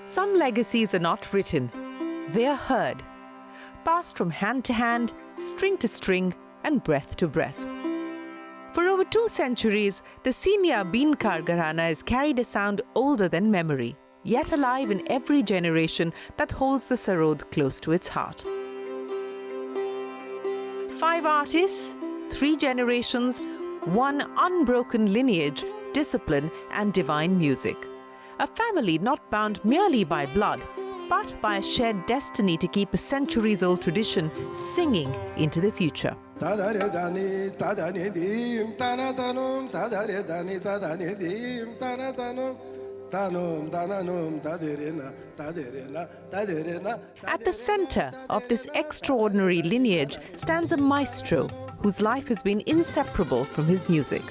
Some legacies are not written, they are heard, passed from hand to hand, string to string, and breath to breath. For over 2 centuries, the senior Beankar Gharana has carried a sound older than memory, yet alive in every generation that holds the Sarod close to its heart. 5 artists, 3 generations, 1 unbroken lineage, discipline, and divine music. A family not bound merely by blood, but by a shared destiny to keep a centuries-old tradition singing into the future. At the center of this extraordinary lineage stands a maestro whose life has been inseparable from his music.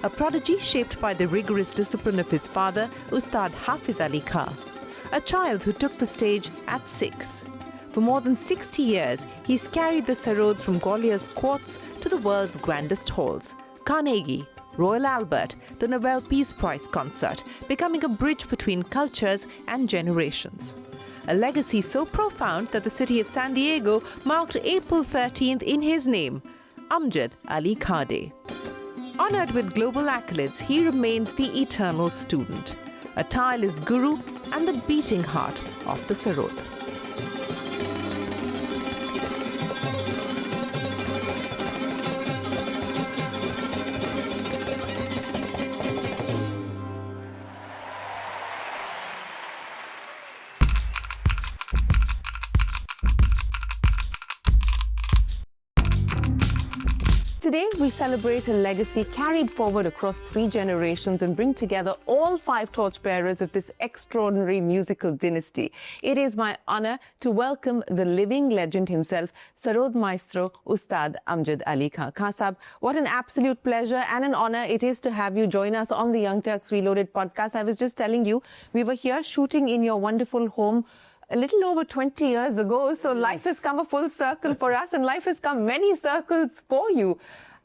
A prodigy shaped by the rigorous discipline of his father, Ustad Ali Khan. A child who took the stage at 6. For more than 60 years, he's carried the Sarod from Gwalior's courts to the world's grandest halls. Carnegie, Royal Albert, the Nobel Peace Prize concert, becoming a bridge between cultures and generations. A legacy so profound that the city of San Diego marked April 13th in his name, Amjad Ali Khan Day. Honored with global accolades, he remains the eternal student, a tireless guru and the beating heart of the Sarod. Today, we celebrate a legacy carried forward across 3 generations and bring together all 5 torchbearers of this extraordinary musical dynasty. It is my honor to welcome the living legend himself, Sarod Maestro, Ustad Amjad Ali Khan. Khan Sahab, what an absolute pleasure and an honor it is to have you join us on the Young Turks Reloaded podcast. I was just telling you, we were here shooting in your wonderful home a little over 20 years ago, so life has come a full circle for us and life has come many circles for you.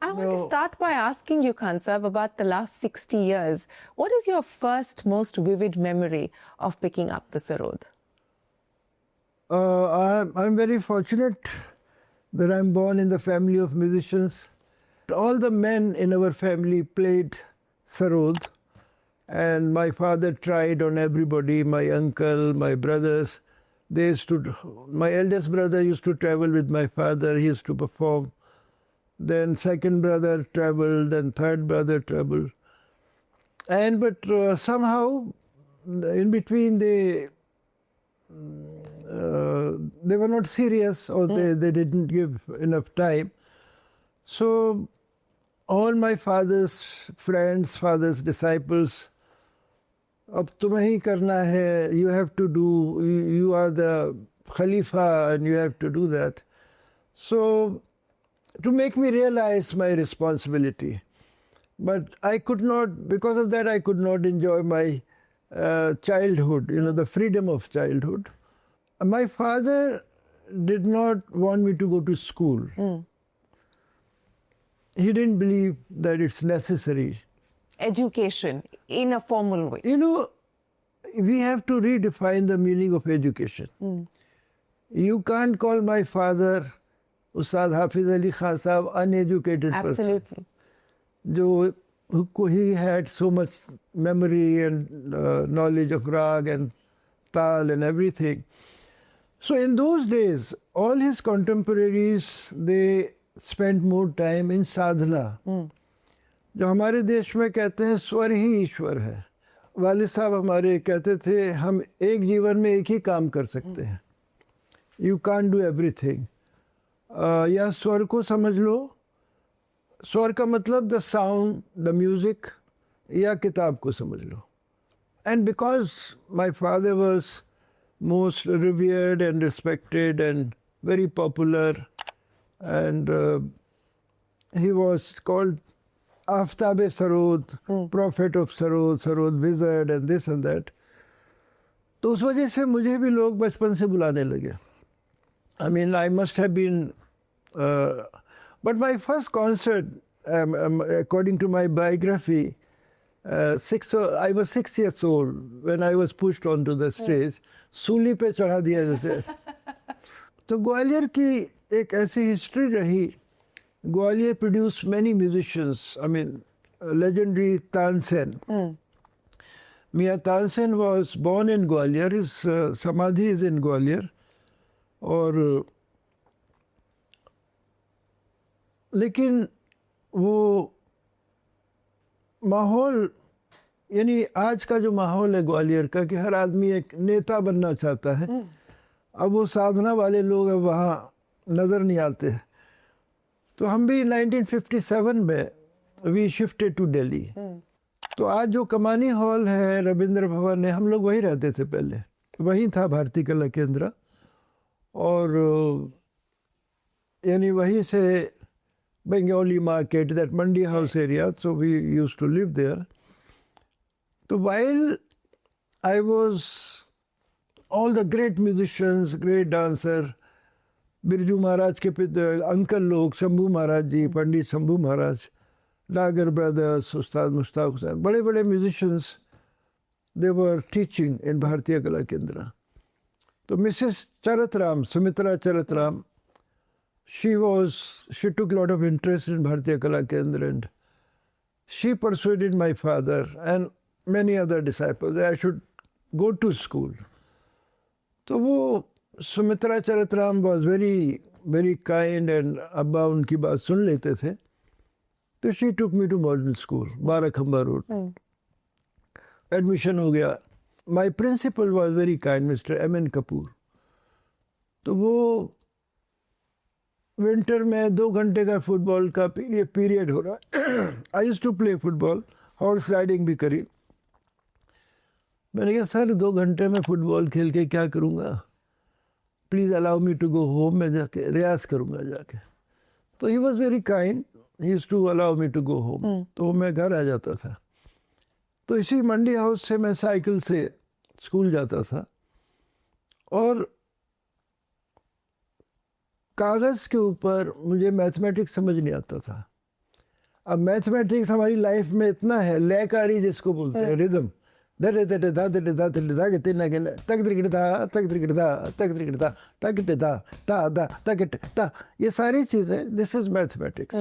I want to start by asking you, Khan Sahab, about the last 60 years. What is your first, most vivid memory of picking up the Sarod? I'm very fortunate that I'm born in the family of musicians. All the men in our family played Sarod, and my father tried on everybody, my uncle, my brothers. My eldest brother used to travel with my father, he used to perform. Then second brother traveled, then third brother traveled. But somehow, in between, they were not serious, or they didn't give enough time. So all my father's friends, father's disciples, अब तुम्हें ही करना है, you have to do, you are the Khalifa and you have to do that. So to make me realize my responsibility. But I could not, because of that, I could not enjoy my childhood, the freedom of childhood. My father did not want me to go to school. He didn't believe that it's necessary. Education in a formal way. We have to redefine the meaning of education. You can't call my father, Ustad Ali Khan Sahab, uneducated person. Absolutely. He had so much memory and knowledge of rag and tal and everything. So in those days, all his contemporaries, they spent more time in sadhana. जो हमारे देश में कहते हैं स्वर ही ईश्वर है. वालिद साहब हमारे कहते थे हम एक जीवन में एक ही काम कर सकते हैं. You can't do everything. या स्वर को समझ लो. स्वर का मतलब the sound, the music, या किताब को समझ लो. And because my father was most revered and respected and very popular, and he was called Aftab-e Sarod, prophet of Sarod, Sarod wizard and this and that. तो उस वजह से मुझे भी लोग बचपन से बुलाने लगे. I mean, I must have been... but my first concert, according to my biography, I was 6 years old when I was pushed onto the stage. सूली पे चढ़ा दिया जैसे. तो ग्वालियर की एक ऐसी हिस्ट्री रही. Gwalior produced many musicians. I mean, legendary Tansen. Mia Tansen was born in Gwalior. His samadhi is in Gwalior. और लेकिन वो माहौल, यानी आज का जो माहौल है ग्वालियर का कि हर आदमी एक नेता बनना चाहता है, अब वो साधना वाले लोग अब वहाँ नज़र नहीं आते हैं. तो हम भी 1957 में वी शिफ्टेड टू दिल्ली. तो आज जो कमानी हॉल है, रविंद्र भवन है, हम लोग वहीं रहते थे पहले. वहीं था भारतीय कला केंद्र. और यानी वहीं से Bengali market, that Mandi house area, so we used to live there. So while I was, all the great musicians, great dancer, Birju Maharaj के uncle लोग, शंभू महाराज जी, पंडित शंभू महाराज, Lagar brothers, Ustad Mushtaq Hussain, बड़े-बड़े musicians, they were teaching in Bharatiya Kala Kendra. So Mrs. Charatram, Sumitra Charatram, she took a lot of interest in Bharatiya Kala Kendra, and she persuaded my father and many other disciples that I should go to school. So वो Sumitra Charatram was very, very kind, and अब्बा उनकी बात सुन लेते थे. तो she took me to modern school, Barakhamba Road. Admission हो गया. My principal was very kind, Mr. Amaan Kapoor. तो वो विंटर में 2 घंटे का फुटबॉल का पीरियड हो रहा. I used to play football, horse riding भी करी. मैंने कहा सर 2 घंटे में फुटबॉल खेल के क्या करूँगा, please allow me to go home, मैं जाके रियाज करूँगा जाके. तो he was very kind, he used to allow me to go home. तो मैं घर आ जाता था. तो इसी मंडी हाउस से मैं साइकिल से स्कूल जाता था. और कागज़ के ऊपर मुझे मैथमेटिक्स समझ नहीं आता था. अब मैथमेटिक्स हमारी लाइफ में इतना है, लयकारी जिसको बोलते हैं, रिदम, ये सारी चीज़ें, this is mathematics.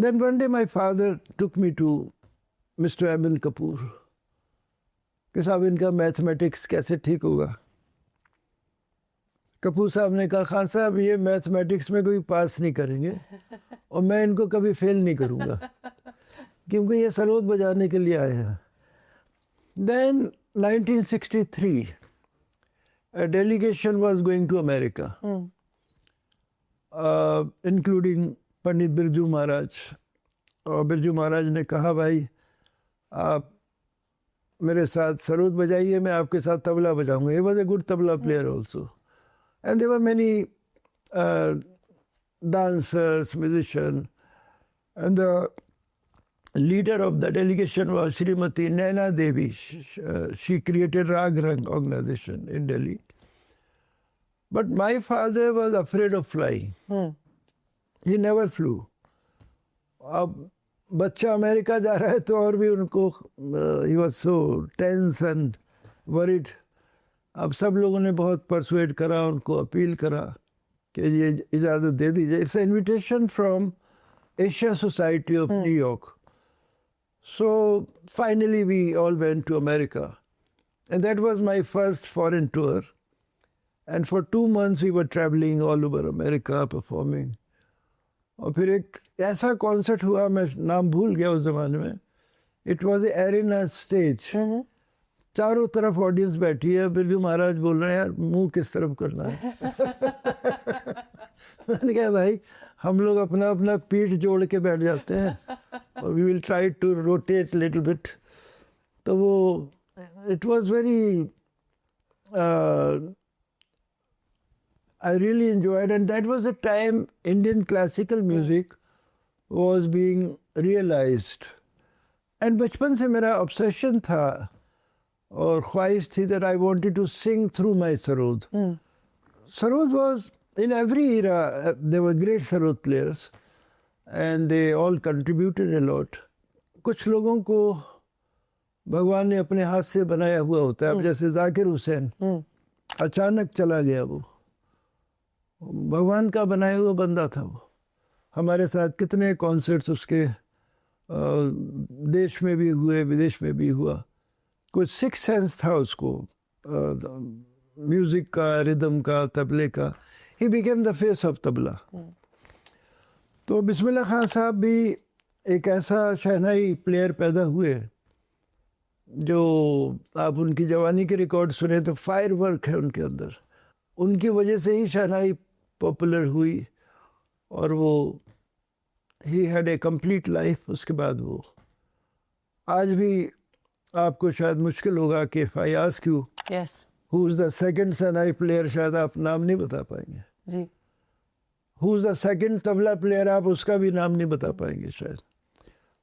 Then one day my father took me to mister Amin Kapoor कि साहब इनका मैथमेटिक्स कैसे ठीक होगा. कपूर साहब ने कहा खान साहब ये मैथमेटिक्स में कोई पास नहीं करेंगे और मैं इनको कभी फेल नहीं करूँगा क्योंकि ये सरोद बजाने के लिए आए हैं. Then 1963 a delegation was going to America, including Pandit Birju Maharaj. और बिरजू महाराज ने कहा भाई आप मेरे साथ सरोद बजाइए, मैं आपके साथ tabla बजाऊंगा. He was a good tabla player also. And there were many dancers, musicians, and the leader of the delegation was Srimati Naina Devi. She created Rag Rang organization in Delhi. But my father was afraid of flying. He never flew. अब बच्चा America जा रहा है तो और भी उनको he was so tense and worried. अब सब लोगों ने बहुत परसुएड करा, उनको अपील करा कि ये इजाज़त दे दीजिए. It's invitation from Asia society of New York. So finally we all went to America, and that was my first foreign tour. And for 2 months we were traveling all over America performing. और फिर एक ऐसा concert हुआ, मैं नाम भूल गया उस ज़माने में. It was a arena stage. चारों तरफ ऑडियंस बैठी है, बिरजू महाराज बोल रहे हैं यार मुंह किस तरफ करना है. मैंने कहा भाई हम लोग अपना अपना पीठ जोड़ के बैठ जाते हैं और we will try to rotate little bit. तो वो it was very I really enjoyed, and that was the time Indian classical music was being realized. And बचपन से मेरा obsession था और ख्वाहिश थी that I wanted to sing through my sarod. Sarod was, in every era, there were great sarod players and they all contributed a lot. कुछ लोगों को भगवान ने अपने हाथ से बनाया हुआ होता है। अब जैसे जाकिर हुसैन अचानक चला गया, वो भगवान का बनाया हुआ बंदा था। वो हमारे साथ कितने कॉन्सर्ट्स उसके देश में भी हुए, विदेश में भी हुआ। कुछ सिक्स सेंस था उसको, म्यूज़िक का, रिदम का, तबले का। He became the face of tabla. तो बिस्मिल्लाह खान साहब भी एक ऐसा शहनाई प्लेयर पैदा हुए जो आप उनकी जवानी के रिकॉर्ड सुने तो फायर वर्क है उनके अंदर। उनकी वजह से ही शहनाई पॉपुलर हुई और वो he had a complete life. उसके बाद वो आज भी आपको शायद मुश्किल होगा कि if I ask you who is the second shehnai player, शायद आप नाम नहीं बता पाएंगे जी। Who is the second tabla player, आप उसका भी नाम नहीं बता पाएंगे शायद।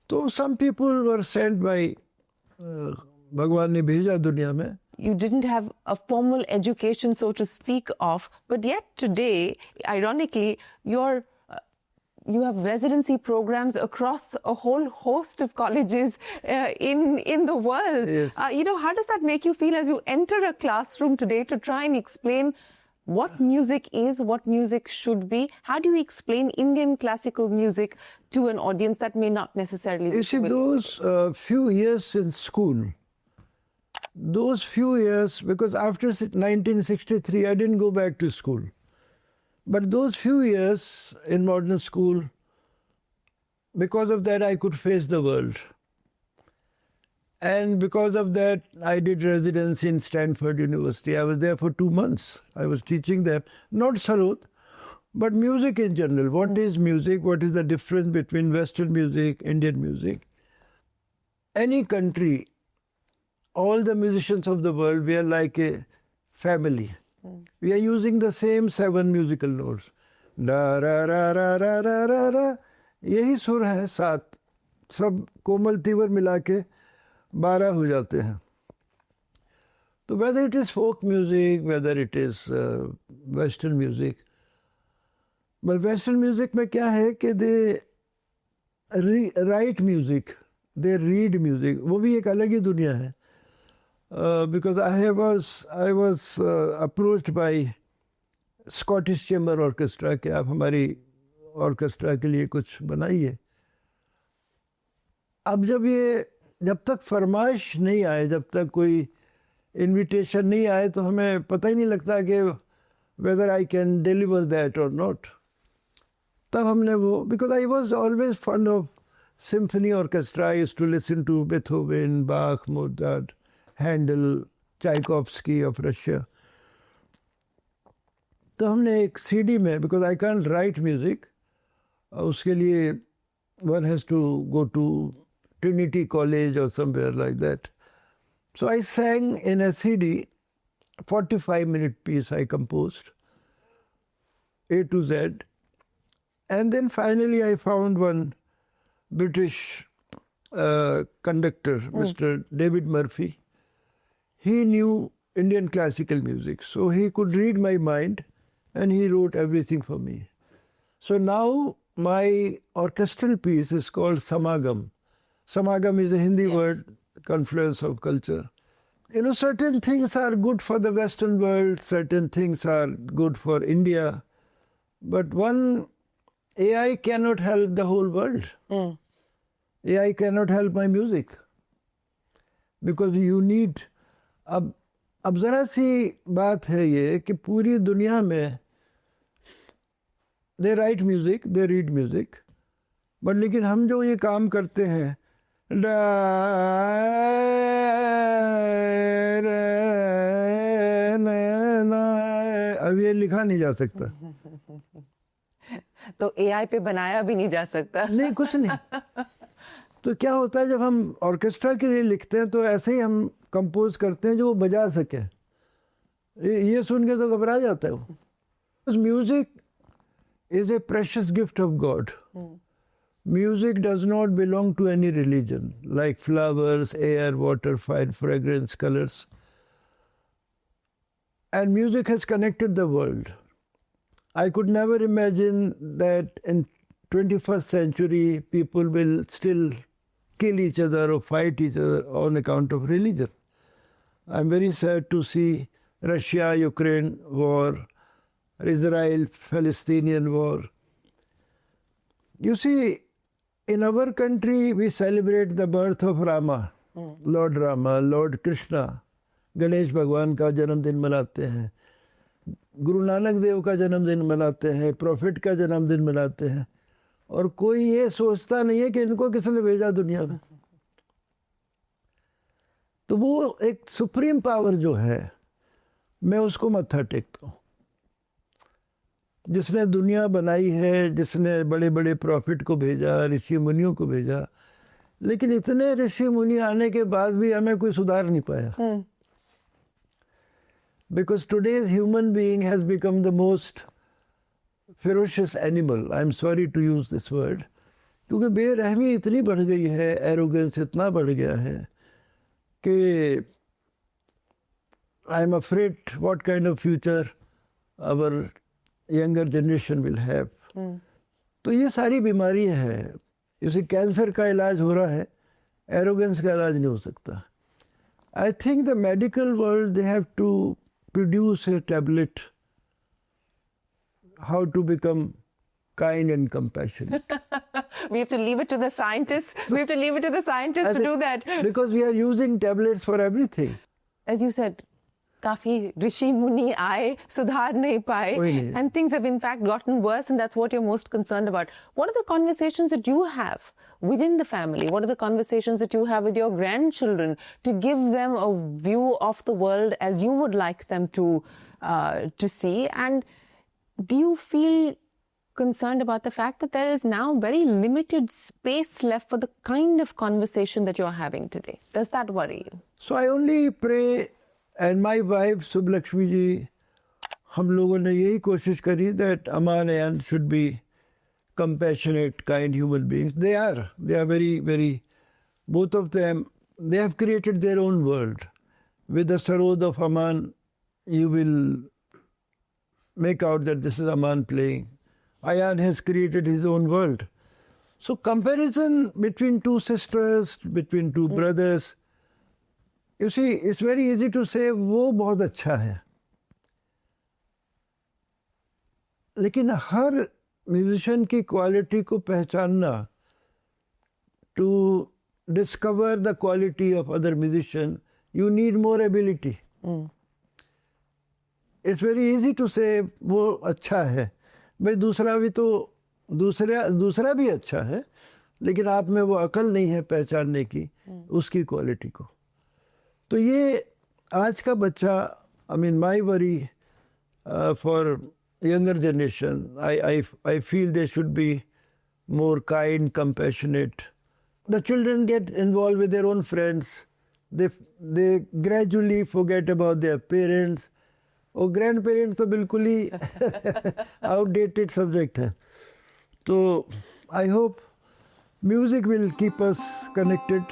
तो some people were sent by, भगवान ने भेजा दुनिया में। You didn't have a formal education, so to speak of, but yet today, ironically, you have residency programs across a whole host of colleges in the world. Yes. How does that make you feel as you enter a classroom today to try and explain what music is, what music should be? How do you explain Indian classical music to an audience that may not necessarily be You see, those few years in school, those few years, because after 1963, I didn't go back to school. But those few years in modern school, because of that, I could face the world. And because of that, I did residency in Stanford University. I was there for 2 months. I was teaching them, not Sarod, but music in general. What is music? What is the difference between Western music, Indian music? Any country, all the musicians of the world, we are like a family. We are using the same 7 musical notes. Da ra ra ra ra ra ra ra. यही सुर है 7, सब कोमल तीवर मिला के 12 हो जाते हैं। तो whether it is folk music, whether it is western music, but western music में क्या है कि they write music, they read music, वो भी एक अलग ही दुनिया है। Because I was approached by Scottish Chamber Orchestra कि आप हमारी ऑर्केस्ट्रा के लिए कुछ बनाइए। अब जब तक फरमाइश नहीं आए, जब तक कोई इनविटेशन नहीं आए, तो हमें पता ही नहीं लगता कि whether I can deliver that or not। तब हमने वो, because I was always fond of symphony orchestra, I used to listen to Beethoven, Bach, Mozart, Handel, Tchaikovsky of Russia। तो हमने एक CD में, because I can't write music, उसके लिए one has to go to Trinity College or somewhere like that। So I sang in a CD, 45-minute piece I composed, A to Z. And then finally I found one British conductor, Mr. David Murphy. He knew Indian classical music, so he could read my mind and he wrote everything for me. So now my orchestral piece is called Samagam. Samagam is a Hindi word, confluence of culture. You know, certain things are good for the Western world, certain things are good for India, but one AI cannot help the whole world. AI cannot help my music because you need. अब ज़रा सी बात है ये कि पूरी दुनिया में they write music, they read music, but लेकिन हम जो ये काम करते हैं, अब ये लिखा नहीं जा सकता। तो AI पे बनाया भी नहीं जा सकता। नहीं, कुछ नहीं। तो क्या होता है जब हम ऑर्केस्ट्रा के लिए लिखते हैं तो ऐसे ही हम कंपोज करते हैं जो वो बजा सके। ये सुन के तो घबरा जाता है वो। Music is a precious gift of God. Music does not belong to any religion, like flowers, air, water, fire, fragrance, colours. And music has connected the world. I could never imagine that in 21st century people will still kill each other or fight each other on account of religion. I'm very sad to see Russia-Ukraine war, Israel-Palestinian war. You see, in our country, we celebrate the birth of Rama, Lord Krishna. Ganesh भगवान का जन्मदिन मनाते हैं, गुरु नानक देव का जन्मदिन मनाते हैं, profit का जन्मदिन मनाते हैं, और कोई ये सोचता नहीं है कि इनको किसने भेजा दुनिया में. तो वो एक सुप्रीम पावर जो है, मैं उसको मत्था टेकता हूँ. जिसने दुनिया बनाई है, जिसने बड़े बड़े प्रॉफिट को भेजा, ऋषि मुनियों को भेजा, लेकिन इतने ऋषि मुनि आने के बाद भी हमें कोई सुधार नहीं पाया. Because today's human being has become the most ferocious animal. I'm sorry to use this word. क्योंकि बेरहमी इतनी बढ़ गई है, arrogance इतना बढ़ गया है कि I'm afraid what kind of future our younger generation will have. तो ये सारी बीमारी है. जैसे कैंसर का इलाज हो रहा है, arrogance का इलाज नहीं हो सकता. I think the medical world, they have to produce a tablet how to become kind and compassionate. We have to leave it to the scientists. We have to leave it to the scientists to do that. Because we are using tablets for everything. As you said, काफी ऋषि मुनि आए, सुधार नहीं पाए, and things have in fact gotten worse, and that's what you're most concerned about. What are the conversations that you have within the family? What are the conversations that you have with your grandchildren to give them a view of the world as you would like them to see? And do you feel concerned about the fact that there is now very limited space left for the kind of conversation that you're having today? Does that worry you? So I only pray, and my wife Subhlakshmi ji, हम लोगों ने यही कोशिश करी that Amaan and Ayaan should be compassionate, kind human beings. They are very, very, both of them, they have created their own world. With the Sarod of Amaan, you will make out that this is Amaan playing. Ayaan has created his own world. So comparison between two sisters, between two brothers, you see, it's very easy to say, वो बहुत अच्छा है. लेकिन हर musician की quality को पहचानना, to discover the quality of other musician, you need more ability. It's very easy to say वो अच्छा है, भाई दूसरा भी अच्छा है, लेकिन आप में वो अकल नहीं है पहचानने की उसकी क्वालिटी को. तो ये आज का बच्चा, I mean my worry for younger generation, I feel they should be more kind, compassionate. The children get involved with their own friends. They gradually forget about their parents. और grandparents तो बिल्कुल ही outdated subject है. तो I hope music will keep us connected.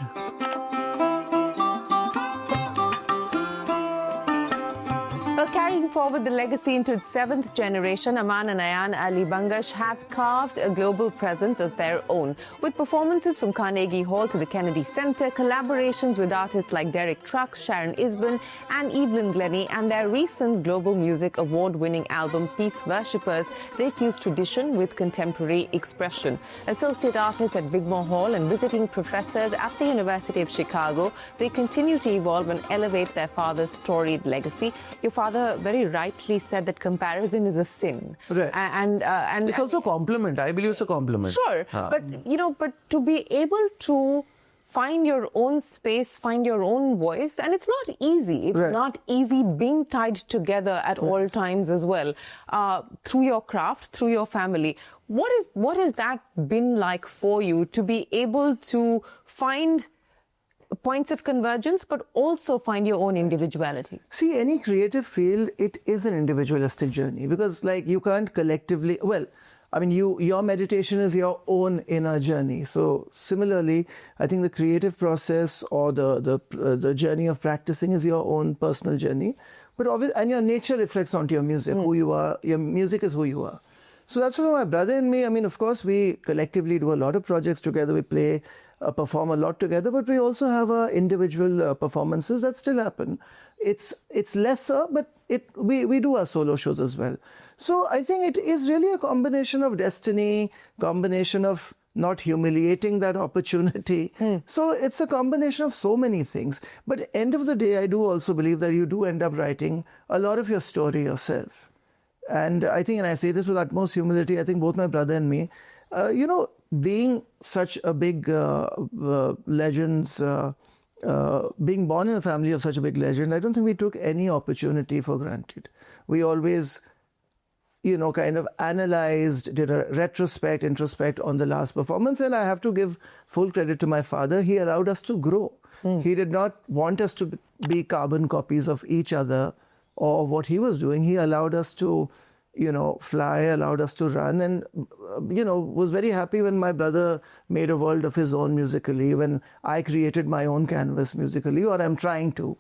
Carrying forward the legacy into its seventh generation, Amaan and Ayaan Ali Bangash have carved a global presence of their own, with performances from Carnegie Hall to the Kennedy Center, collaborations with artists like Derek Trucks, Sharon Isbin and Evelyn Glennie, and their recent Global Music Award-winning album, Peace Worshippers. They fuse tradition with contemporary expression. Associate artists at Wigmore Hall and visiting professors at the University of Chicago, they continue to evolve and elevate their father's storied legacy. Your father very rightly said that comparison is a sin. Right. And it's also a compliment. I believe it's a compliment. Sure. But to be able to find your own space, find your own voice, and it's not easy. It's not easy being tied together at all times as well, through your craft, through your family. What has that been like for you to be able to find points of convergence, but also find your own individuality? See, any creative field, it is an individualistic journey, because like you can't collectively, well, I mean, your meditation is your own inner journey. So similarly, I think the creative process or the journey of practicing is your own personal journey. But obviously, and your nature reflects onto your music, who you are. Your music is who you are. So that's why my brother and me, I mean, of course, we collectively do a lot of projects together. We play perform a lot together, but we also have our individual performances that still happen. It's lesser, but we do our solo shows as well. So I think it is really a combination of destiny, combination of not humiliating that opportunity. So it's a combination of so many things. But at the end of the day, I do also believe that you do end up writing a lot of your story yourself. And I think, and I say this with utmost humility, I think both my brother and me, being such a big legends, being born in a family of such a big legend, I don't think we took any opportunity for granted. We always, kind of analyzed, did a retrospect, introspect on the last performance. And I have to give full credit to my father. He allowed us to grow. He did not want us to be carbon copies of each other or what he was doing. He allowed us to, fly, allowed us to run, and, was very happy when my brother made a world of his own musically, when I created my own canvas musically, or I'm trying to.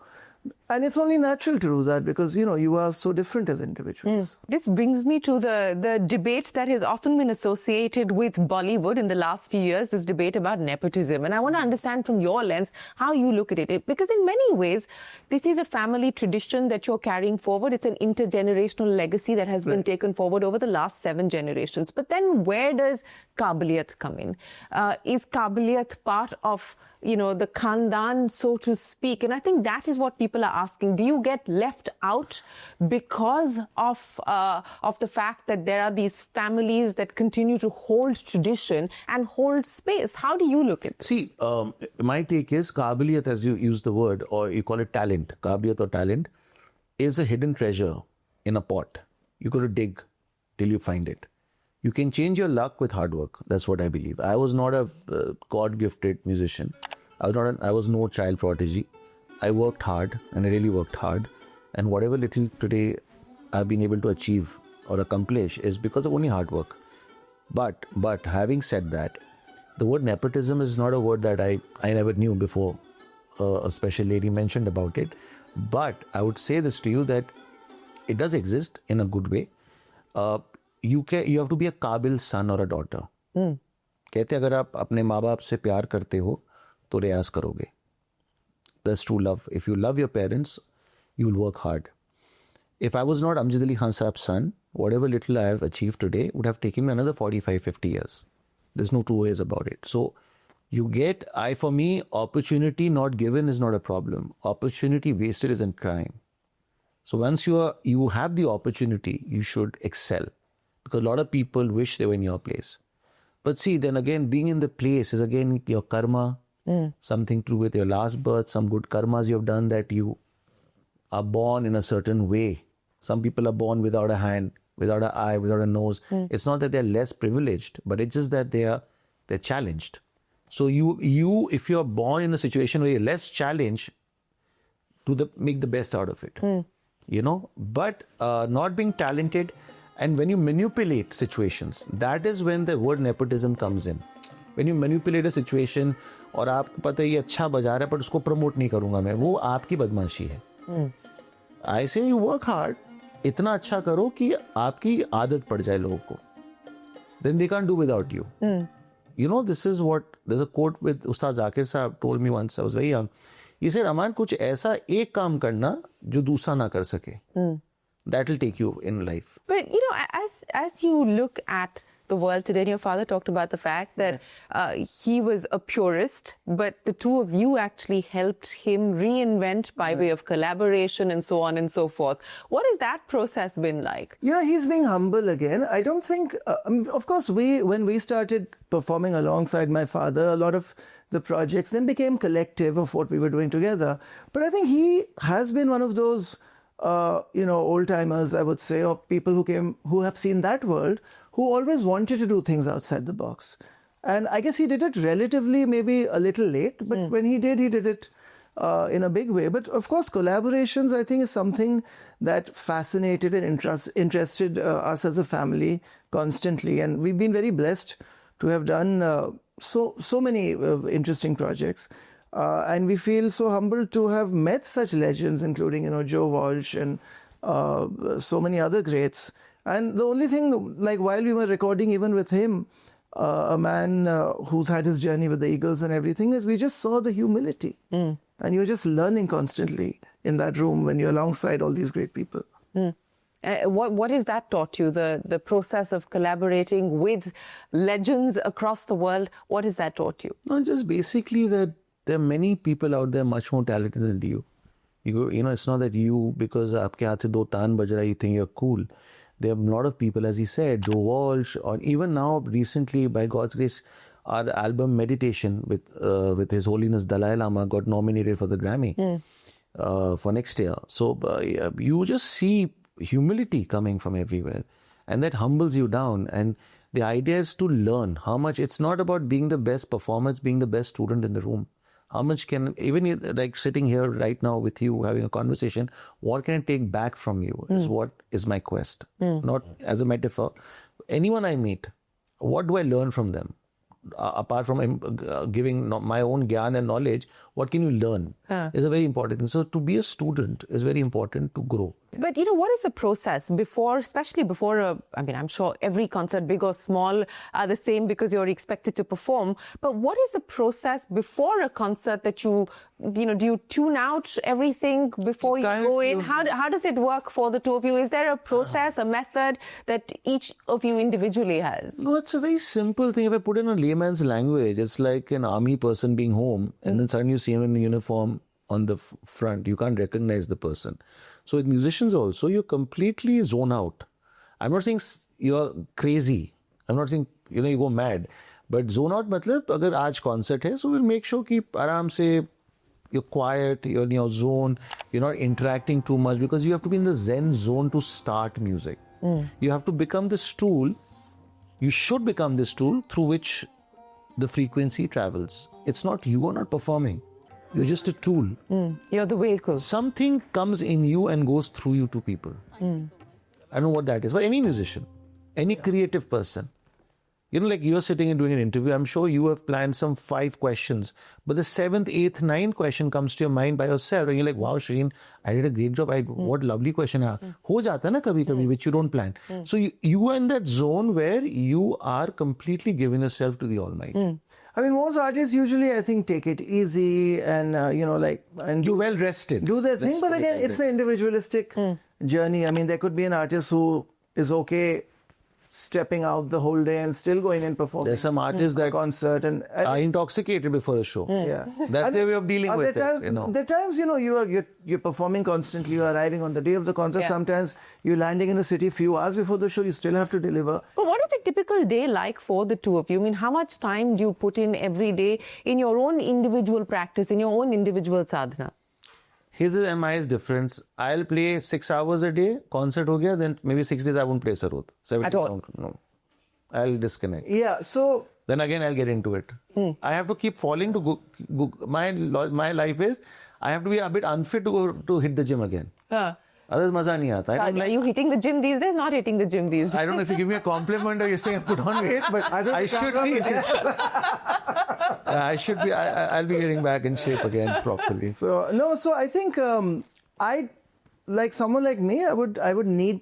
And it's only natural to do that because, you are so different as individuals. This brings me to the debate that has often been associated with Bollywood in the last few years, this debate about nepotism. And I want to understand from your lens how you look at it. Because in many ways, this is a family tradition that you're carrying forward. It's an intergenerational legacy that has been taken forward over the last 7 generations. But then where does Qabiliyat come in? Is Qabiliyat part of the Khandan, so to speak? And I think that is what people are asking. Do you get left out because of the fact that there are these families that continue to hold tradition and hold space? How do you look at it? See, my take is Qabiliyat, as you use the word, or you call it talent, Qabiliyat or talent, is a hidden treasure in a pot. You got to dig till you find it. You can change your luck with hard work. That's what I believe. I was not a God-gifted musician. I was no child prodigy. I worked hard, and I really worked hard. And whatever little today I've been able to achieve or accomplish is because of only hard work. But having said that, the word nepotism is not a word that I never knew before a special lady mentioned about it. But I would say this to you that it does exist in a good way. You have to be a काबिल son or a daughter. कहते अगर आप अपने माँ बाप से प्यार करते हो तो रियाज करोगे. That's true love. If you love your parents, you will work hard. If I was not Amjad Ali Khan Saab's son, whatever little I have achieved today would have taken me another 45, 50 years. There's no two ways about it. So for me, opportunity not given is not a problem. Opportunity wasted is a crime. So once you have the opportunity, you should excel. Because a lot of people wish they were in your place. But see, then again, being in the place is again your karma, something to do with your last birth, some good karmas you have done that you are born in a certain way. Some people are born without a hand, without an eye, without a nose. It's not that they're less privileged, but it's just that they're challenged. So if you're born in a situation where you're less challenged, make the best out of it. But not being talented, and when you manipulate situations, that is when the word nepotism comes in. When you manipulate a situation, और आपको पता है ये अच्छा बजा रहा है पर उसको प्रमोट नहीं करूंगा मैं, वो आपकी बदमाशी है. I say you work hard, इतना अच्छा करो कि आपकी आदत पड़ जाए लोगों को. Then they can't do without you. There's a quote with Ustad Zakir Sahab told me once, I was very young. He said, Amaan, कुछ ऐसा एक काम करना जो दूसरा ना कर सके. That will take you in life. But, as you look at the world today, and your father talked about the fact that he was a purist, but the two of you actually helped him reinvent by way of collaboration and so on and so forth. What has that process been like? He's being humble again. I don't think, of course, when we started performing alongside my father, a lot of the projects then became collective of what we were doing together. But I think he has been one of those old-timers, I would say, or people who have seen that world, who always wanted to do things outside the box. And I guess he did it relatively, maybe a little late, but when he did it in a big way. But of course, collaborations, I think, is something that fascinated and interested us as a family constantly. And we've been very blessed to have done so many interesting projects. And we feel so humbled to have met such legends, including, Joe Walsh and so many other greats. And the only thing, like while we were recording even with him, a man who's had his journey with the Eagles and everything, is we just saw the humility. And you're just learning constantly in that room when you're alongside all these great people. What has that taught you, the process of collaborating with legends across the world? What has that taught you? No, just basically that there are many people out there much more talented than you. You know, it's not that you, because aapke haath se do taan baj raha, you think you're cool. There are a lot of people, as he said, Joe Walsh, or even now recently, by God's grace, our album Meditation with His Holiness Dalai Lama got nominated for the Grammy for next year. So you just see humility coming from everywhere, and that humbles you down. And the idea is to learn how much. It's not about being the best performer, it's being the best student in the room. How much can, even like sitting here right now with you having a conversation, what can I take back from you is what is my quest. Not as a metaphor. Anyone I meet, what do I learn from them? Apart from giving my own gyan and knowledge, what can you learn is a very important thing. So to be a student is very important to grow. But you know, what is the process before, especially before I mean, I'm sure every concert, big or small, are the same because you're expected to perform. But what is the process before a concert that you know, do you tune out everything before you go in? How does it work for the two of you? Is there a process, a method that each of you individually has? No, it's a very simple thing. If I put it in a layman's language, it's like an army person being home and then suddenly you see him in a uniform on the front. You can't recognize the person. So with musicians also, you completely zone out. I'm not saying you're crazy. I'm not saying, you know, you go mad. But zone out matlab, agar aaj concert hai, so we'll make sure ki aaram se, you're quiet, you're in your zone, you're not interacting too much, because you have to be in the Zen zone to start music. You have to become this tool. You should become this tool through which the frequency travels. It's not, you are not performing. You're just a tool. You're the vehicle. Something comes in you and goes through you to people. I don't know what that is. For any musician, any creative person. You know, like you're sitting and doing an interview, I'm sure you have planned some 5 questions, but the 7th, 8th, 9th question comes to your mind by yourself, and you're like, wow, Shireen, I did a great job. What lovely question. Ho jata na kabhi kabhi, which you don't plan. So you are in that zone where you are completely giving yourself to the Almighty. I mean, most artists usually, I think, take it easy and, you know, like... and you're well rested. Do their thing, but again, it's an individualistic journey. I mean, there could be an artist who is okay stepping out the whole day and still going and performing. There's some artists that concert and are intoxicated before a show. Yeah, that's their way of dealing with it. You know, there are times, you know, you're performing constantly. You're arriving on the day of the concert. Sometimes you're landing in a city a few hours before the show. You still have to deliver. But what is a typical day like for the two of you? I mean, how much time do you put in every day in your own individual practice, in your own individual sadhana? His and my is different. I'll play 6 hours a day, concert ho gaya, then maybe 6 days I won't play Sarod. At all? No. I'll disconnect. Yeah, so... Then again I'll get into it. I have to keep falling to go. My life is, I have to be a bit unfit to hit the gym again. Otherwise, maza nahi aata. Are you hitting the gym these days? Not hitting the gym these days? I don't know if you give me a compliment or you're saying I put on weight, but I should be. I should be. I'll be getting back in shape again properly. So I think like someone like me, I would need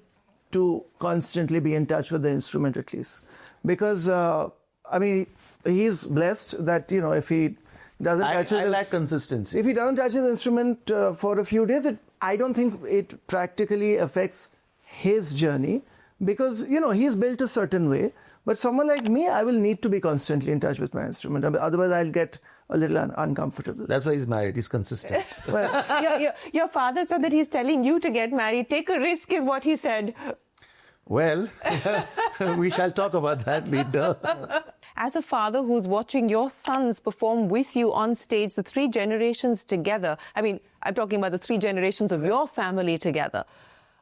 to constantly be in touch with the instrument at least, because I mean, he's blessed that, you know, if he doesn't touch it, I lack consistency. If he doesn't touch his instrument for a few days, I don't think it practically affects his journey, because, you know, he's built a certain way. But someone like me, I will need to be constantly in touch with my instrument. Otherwise, I'll get a little uncomfortable. That's why he's married. He's consistent. Well, your father said that he's telling you to get married. Take a risk is what he said. Well, we shall talk about that later. As a father who's watching your sons perform with you on stage, the 3 generations together, I mean, I'm talking about the 3 generations of your family together.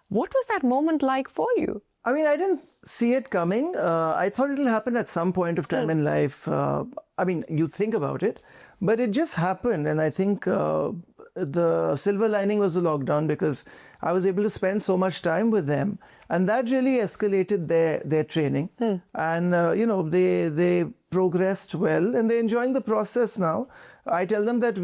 What was that moment like for you? I mean, I didn't see it coming. I thought it'll happen at some point of time in life. I mean, you think about it, but it just happened. And I think the silver lining was the lockdown, because I was able to spend so much time with them. And that really escalated their training. And, you know, they progressed well, and they're enjoying the process now. I tell them that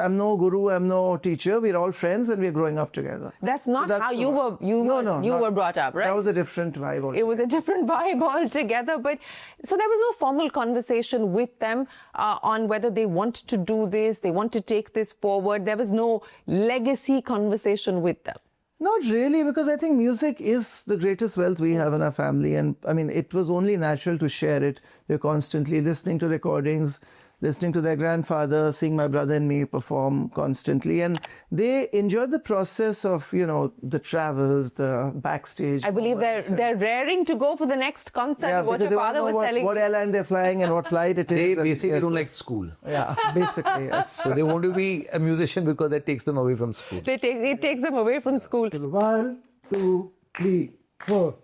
I'm no guru, I'm no teacher, we're all friends and we're growing up together. That's not how you were brought up, right? That was a different vibe altogether. It was a different vibe altogether. But so there was no formal conversation with them on whether they want to do this, they want to take this forward. There was no legacy conversation with them. Not really, because I think music is the greatest wealth we have in our family. And I mean, it was only natural to share it. We're constantly listening to recordings, listening to their grandfather, seeing my brother and me perform constantly. And they enjoyed the process of, the travels, the backstage. I believe they're raring to go for the next concert. Yeah, what your father was telling me. What airline they're flying and what flight it is. They basically don't like school. Yeah, basically. Yes. So they want to be a musician because that takes them away from school. It takes them away from school. 1, 2, 3, 4.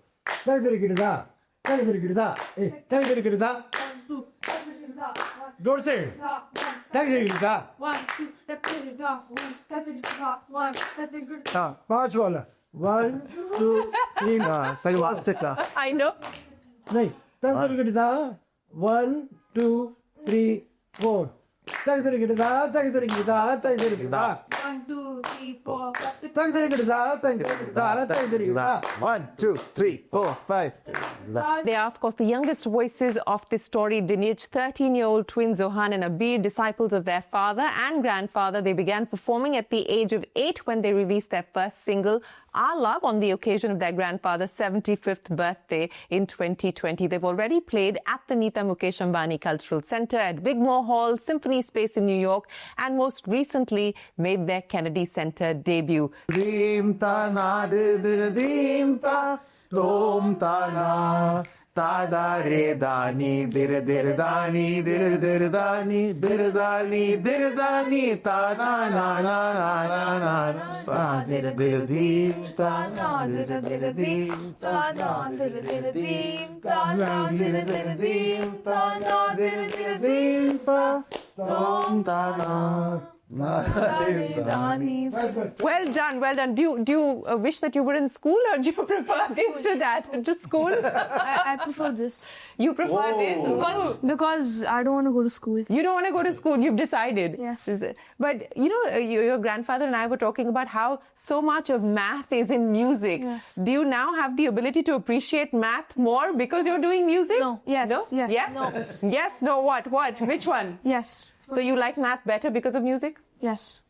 Don't say it. 1, 2, 5 वाला. 1, 2, 3. Sorry, masterclass. I know. नहीं. 1, 2, 3, 4. 1, 2, 3, 4. 1, 2, 3, 4, 5. They are, of course, the youngest voices of this storied lineage. 13-year-old twins Zohaan and Abeer, disciples of their father and grandfather. They began performing at the age of 8 when they released their first single, Our Love, on the occasion of their grandfather's 75th birthday in 2020. They've already played at the Nita Mukesh Ambani Cultural Center, at Wigmore Hall, Symphony Space in New York, and most recently made their Kennedy Center debut. Ta da re da ni dir dir da ni dir dir da ni dir da ni dir da ni ta na na na na na na pa dir dir dim ta na dir dir dim ta na dir dir dim ta na dir dir dim ta na dir dir dim pa tom ta na. Well done, well done. Do you wish that you were in school, or do you prefer this to that? To school? I prefer this. You prefer this? Because I don't want to go to school. You don't want to go to school, you've decided. Yes. But, your grandfather and I were talking about how so much of math is in music. Yes. Do you now have the ability to appreciate math more because you're doing music? No. Yes. No? Yes. Yes? No. Yes, no, what? Which one? Yes. So you like math better because of music? Yes.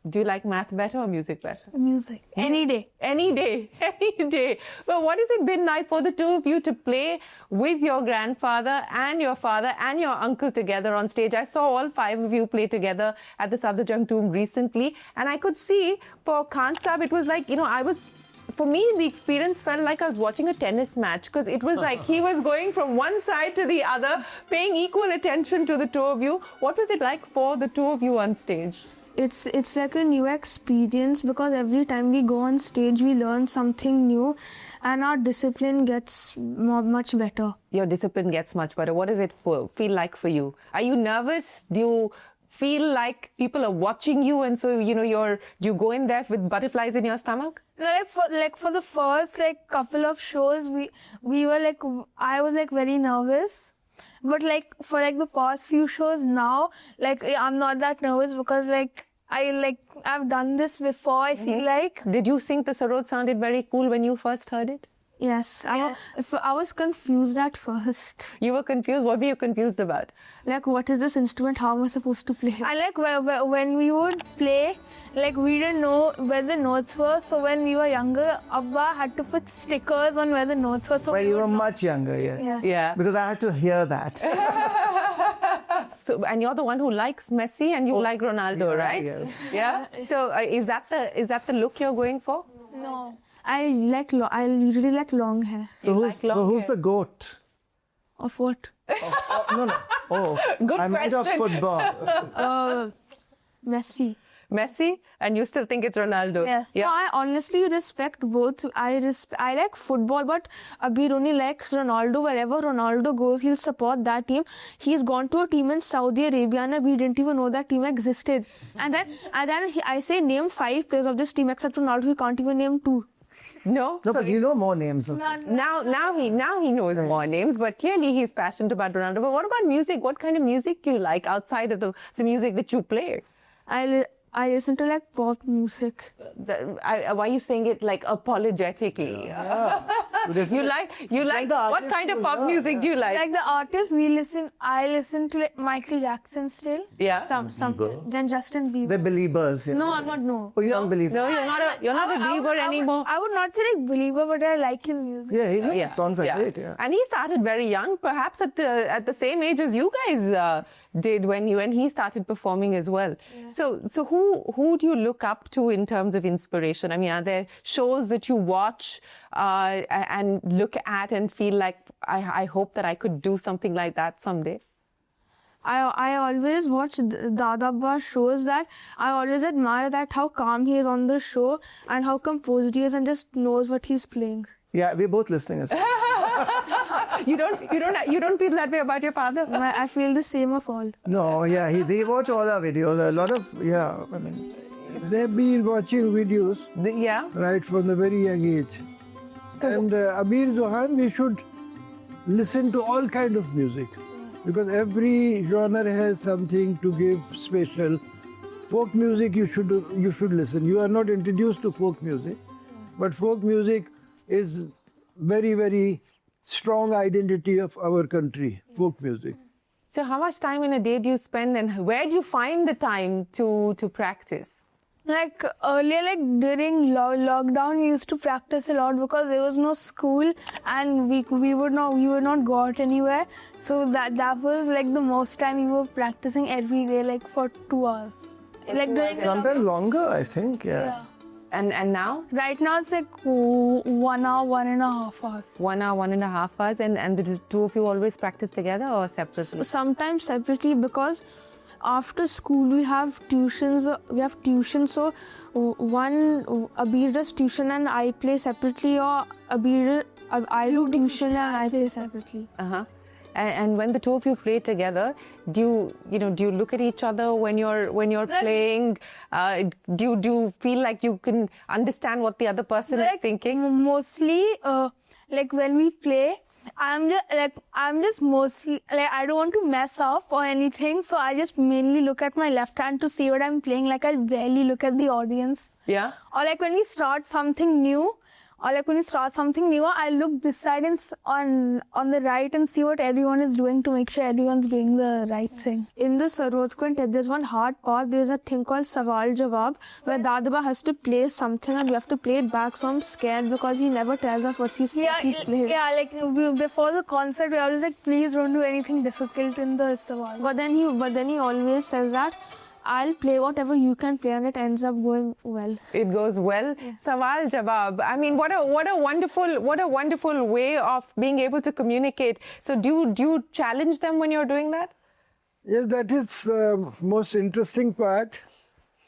Do you like math better or music better? Music. Any day. Any day. Any day. But what has it been like for the two of you to play with your grandfather and your father and your uncle together on stage? I saw all 5 of you play together at the Safdarjung Tomb recently, and I could see for Khan Sahab, it was like, for me, the experience felt like I was watching a tennis match, because it was like he was going from one side to the other, paying equal attention to the two of you. What was it like for the two of you on stage? It's like a new experience, because every time we go on stage, we learn something new and our discipline gets much better. Your discipline gets much better. What does it feel like for you? Are you nervous? Do you feel like people are watching you, and so do you go in there with butterflies in your stomach? For the first couple of shows, we were I was very nervous. But for the past few shows now, I'm not that nervous, because I've done this before. I feel like. Did you think the Sarod sounded very cool when you first heard it? Yes, I was confused at first. You were confused? What were you confused about? What is this instrument? How am I supposed to play? And when we would play, we didn't know where the notes were. So when we were younger, Abba had to put stickers on where the notes were. So well, you were much younger, yes. Yeah. Because I had to hear that. So, and you're the one who likes Messi and you like Ronaldo, right? Yes. Yeah. So is that the look you're going for? No. I usually like long hair. So who's the GOAT? Of what? No. Oh, Good I meant of question. football. Messi. Messi, and you still think it's Ronaldo? Yeah. No, I honestly respect both. I like football, but Abeer only likes Ronaldo. Wherever Ronaldo goes, he'll support that team. He's gone to a team in Saudi Arabia, and we didn't even know that team existed. And then I say name 5 players of this team except Ronaldo. He can't even name 2. No? No, but you know more names. Now he knows more names, but clearly he's passionate about Ronaldo. But what about music? What kind of music do you like outside of the music that you play? I listen to like pop music. Why are you saying it like apologetically? You like what kind of pop music do you like? Like the artists I listen to like Michael Jackson still. Yeah. Some then Justin Bieber. They're believers. You know? No, I'm not. No. Oh, you don't believe? No, you're not a believer anymore. I would not say like believer, but I like his music. Yeah, his songs are great. Yeah. And he started very young, perhaps at the same age as you guys did when he started performing as well. Yeah. So who do you look up to in terms of inspiration? I mean, are there shows that you watch and look at and feel like I hope that I could do something like that someday? I always watch Dada shows that I always admire that how calm he is on the show and how composed he is and just knows what he's playing. Yeah, we're both listening as well. You don't feel that way about your father? I feel the same of all. No, yeah, they watch all our videos. A lot of, I mean, They've been watching videos right from the very young age. And Abeer, Zohaan, we should listen to all kind of music because every genre has something to give special. Folk music you should listen. You are not introduced to folk music, but folk music is very, very strong identity of our country, folk music. So how much time in a day do you spend and where do you find the time to practice? Like earlier, like during lockdown, we used to practice a lot because there was no school and we would not go out anywhere. So that was like the most time we were practicing every day, like for 2 hours. Like during sometimes longer, I think. Yeah. And now? Right now it's like 1 hour, 1.5 hours. 1 hour, 1.5 hours, and the two of you always practice together or separately? Sometimes separately because after school we have tuitions. So Abeer does tuition and I play separately, or I do tuition and I play separately. And when the two of you play together, do you look at each other when you're playing? Do you feel like you can understand what the other person is thinking? Mostly, like when we play, I'm just mostly like I don't want to mess up or anything, so I just mainly look at my left hand to see what I'm playing. Like I barely look at the audience. Yeah. Or like when we start something new. I look this side and on the right and see what everyone is doing to make sure everyone's doing the right thing. In the Sarod quintet, there's one hard part. There's a thing called Sawal Jawab, where Dadaba has to play something and we have to play it back. So I'm scared because he never tells us what he's playing. Yeah, like before the concert, we always like, please don't do anything difficult in the Sawal. But then he always says that I'll play whatever you can play, and it ends up going well. It goes well. Yeah. Sawal Jawab. I mean, what a wonderful way of being able to communicate. So do you challenge them when you're doing that? Yes, that is the most interesting part.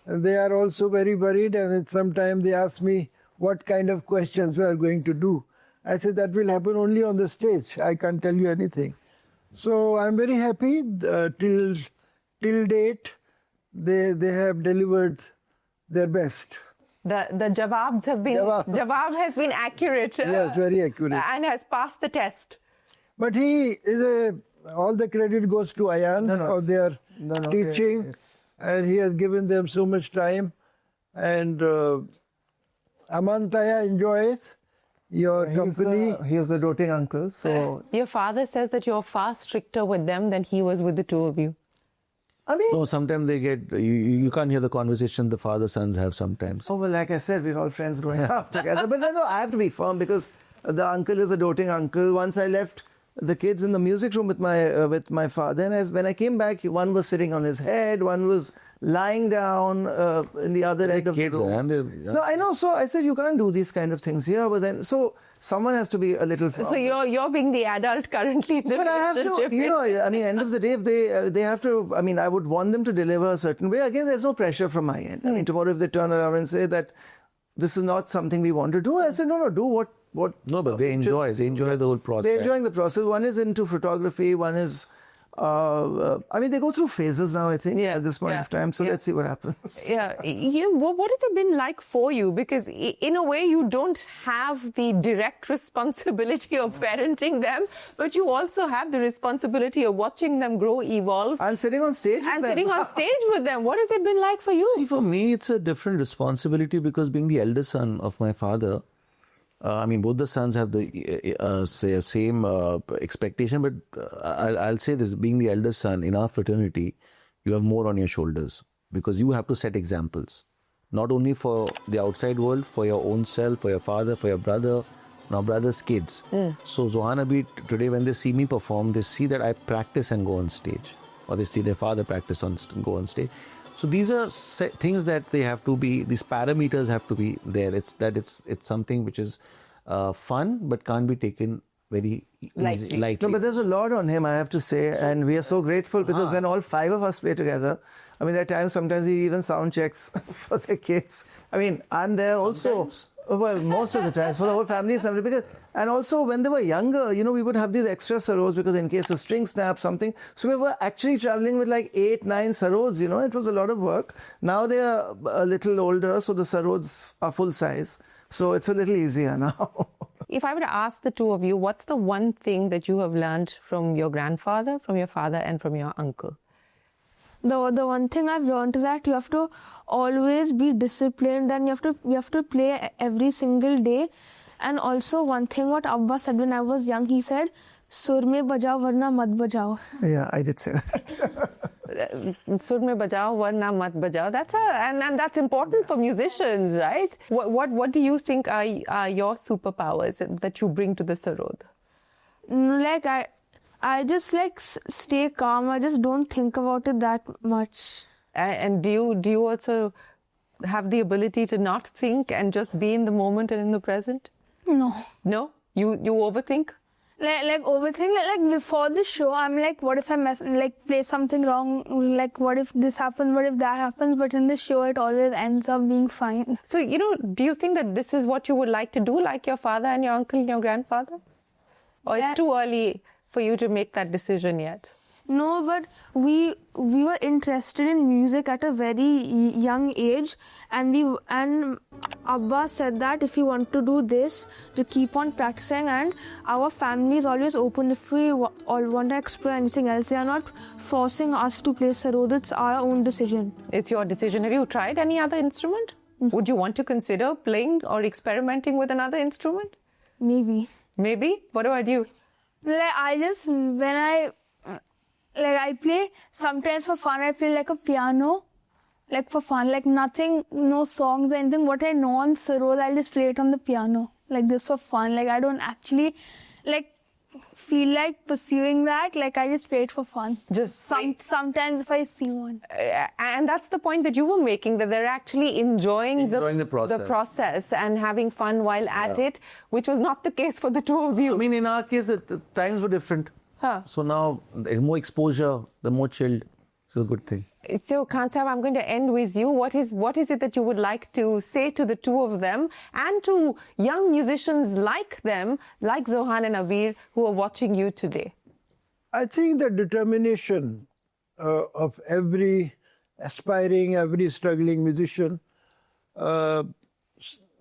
They are also very worried, and sometimes they ask me what kind of questions we are going to do. I said that will happen only on the stage. I can't tell you anything. So I'm very happy till date. They have delivered their best. The jawabs have been jawab has been accurate. Yes, very accurate. And has passed the test. But he is all the credit goes to Ayaan for their teaching, and he has given them so much time. And Amaan Taya enjoys your company. He is the doting uncle. So your father says that you're far stricter with them than he was with the two of you. I mean, no, sometimes they get, you can't hear the conversation the father-sons have sometimes. Oh, well, like I said, we're all friends growing up together. But no, I have to be firm because the uncle is a doting uncle. Once I left the kids in the music room with my father, and when I came back, one was sitting on his head, one was lying down in the other end of the room. No, I know. So I said, you can't do these kind of things here. But then, so someone has to be a little firm. So you're being the adult currently in the But I have to, I mean, end of the day, if they have to, I mean, I would want them to deliver a certain way. Again, there's no pressure from my end. I mean, tomorrow if they turn around and say that this is not something we want to do, I said, no, do what. No, but they enjoy the whole process. They're enjoying the process. One is into photography, one is I mean, they go through phases now, I think, at this point of time. So let's see what happens. Yeah. What has it been like for you? Because in a way, you don't have the direct responsibility of parenting them, but you also have the responsibility of watching them grow, evolve. And sitting on stage with them. What has it been like for you? See, for me, it's a different responsibility because being the elder son of my father, I mean, both the sons have the same expectation, but I'll say this, being the eldest son in our fraternity, you have more on your shoulders because you have to set examples, not only for the outside world, for your own self, for your father, for your brother, now brother's kids. So Zohaan and Abeer, today when they see me perform, they see that I practice and go on stage, or they see their father practice and go on stage. So these are things that they have to be, these parameters have to be there. It's something which is fun but can't be taken very lightly. No, but there's a lot on him, I have to say, and we are so grateful because when all 5 of us play together, I mean, there are times sometimes he even sound checks for the kids. I mean, I'm there also. Well, most of the times for the whole family assembly, because and also when they were younger, you know, we would have these extra sarods because in case a string snaps something, so we were actually traveling with like 8, 9 sarods. You know, it was a lot of work. Now they are a little older, so the sarods are full size, so it's a little easier now. If I were to ask the two of you, what's the one thing that you have learned from your grandfather, from your father, and from your uncle? The one thing I've learned is that you have to always be disciplined and you have to play every single day. And also one thing what Abba said when I was young, he said, "Sur mein bajao varna mat bajao." Yeah, I did say that. Sur mein bajao varna mat bajao. And that's important for musicians, right? What do you think are your superpowers that you bring to the sarod? Like I just like stay calm. I just don't think about it that much. And do you also have the ability to not think and just be in the moment and in the present? No. No? You overthink? Like overthink. Like before the show, I'm like, what if I play something wrong? Like, what if this happens? What if that happens? But in the show, it always ends up being fine. So, do you think that this is what you would like to do, like your father and your uncle and your grandfather? Or it's too early for you to make that decision yet? No, but we were interested in music at a very young age, and Abba said that if you want to do this, to keep on practicing, and our family is always open if we all want to explore anything else. They are not forcing us to play sarod. It's our own decision. It's your decision. Have you tried any other instrument? Would you want to consider playing or experimenting with another instrument? Maybe. Maybe? What about you? Like I play sometimes for fun. I play like a piano, like for fun, like nothing, no songs or anything. What I know on sarod, I'll just play it on the piano, like this for fun. Like I don't actually feel like pursuing that. Like I just play it for fun. Just sometimes if I see one. And that's the point that you were making, that they're actually enjoying the process and having fun while at it, which was not the case for the two of you. I mean, in our case, the times were different. So now, there's more exposure, the more chilled. It's a good thing. So, Khan Sahib, I'm going to end with you. What is it that you would like to say to the two of them and to young musicians like them, like Zohaan and Abeer, who are watching you today? I think the determination of every aspiring, every struggling musician,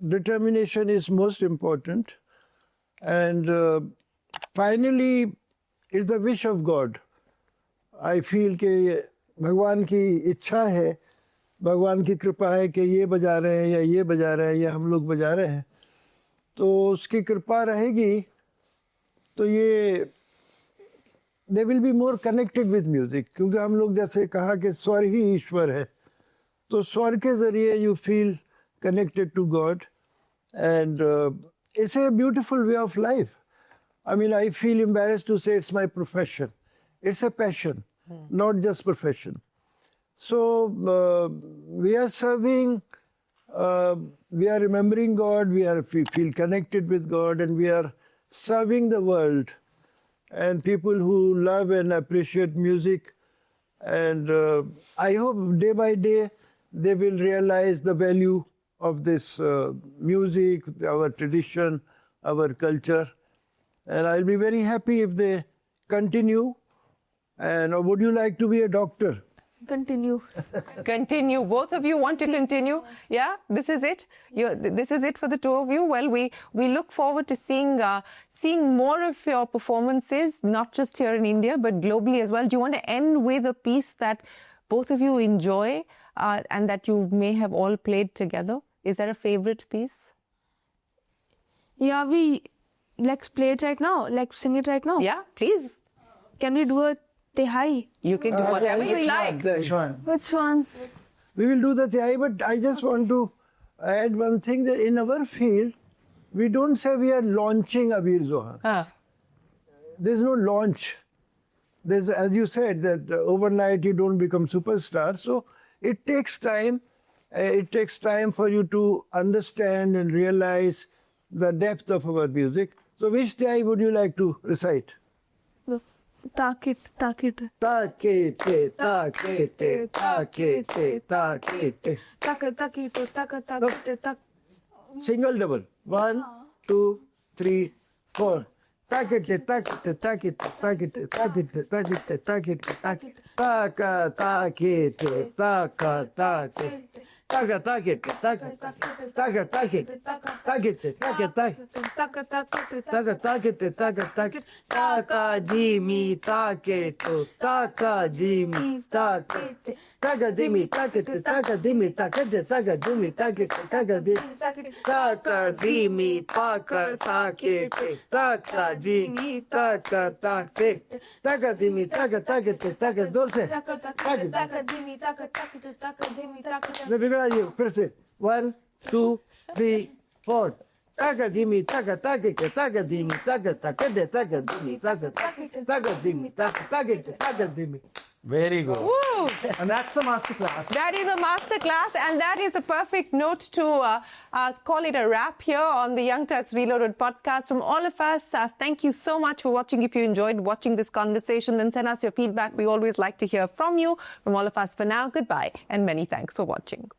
determination is most important. And finally, it's the wish of God. I feel कि भगवान की इच्छा है, भगवान की कृपा है कि ये बजा रहे हैं या ये बजा रहे हैं या हम लोग बजा रहे हैं, तो उसकी कृपा रहेगी तो ये they will be more connected with music, क्योंकि हम लोग जैसे कहा कि स्वर ही ईश्वर है, तो स्वर के ज़रिए you feel connected to God, and it's a beautiful way of life. I mean, I feel embarrassed to say it's my profession. It's a passion, not just profession. So we are serving, we are remembering God, we feel connected with God, and we are serving the world and people who love and appreciate music. And I hope day by day they will realize the value of this music, our tradition, our culture. And I'll be very happy if they continue And or would you like to be a doctor? Continue. Continue. Both of you want to continue? Yeah, this is it. This is it for the two of you. Well, we look forward to seeing more of your performances, not just here in India, but globally as well. Do you want to end with a piece that both of you enjoy and that you may have all played together? Is there a favorite piece? Yeah, let's play it right now. Like sing it right now. Yeah, please. Can we do a Tihai? You can do whatever you like. Which one? Which one? We will do the Tihai, but I just want to add one thing, that in our field, we don't say we are launching Abeer Zohaan. There's no launch. There's, as you said, that overnight you don't become superstar. So it takes time. It takes time for you to understand and realize the depth of our music. So which Tihai would you like to recite? Takit. Takete, takete, takete, takete. Takit. Single, double. 1, 2, 3, 4. Takete, takete, takete, takete, takete, takete, takete, takete. Taka, takete, taka, takete. Taka, takete, taka, taka, takete. Takete, taka, takete. Taka, takete, taka, takete. Taka, Jimmy, taketo. Taka, Jimmy, takete. Taka, Jimmy, takete. Taka, Jimmy, takete. Taka, Jimmy, takete. Taka, Jimmy. Taka, Jimmy, taka, takete. Taka, Jimmy, taka, takete. Taka, Jimmy, taka, takete. Taka, dulce. Taka, Jimmy, taka. No, because you press it. 1, 2, 3, 4. Taka, Jimmy, taka, takete. Taka, Jimmy, taka, takete. Taka, Jimmy, taka, taka, Jimmy, taka, takete. Taka, Jimmy. Very good. Woo! And that's a masterclass. That is a masterclass, and that is the perfect note to call it a wrap here on the Young Turks Reloaded podcast. From all of us, thank you so much for watching. If you enjoyed watching this conversation, then send us your feedback. We always like to hear from you. From all of us for now, goodbye, and many thanks for watching.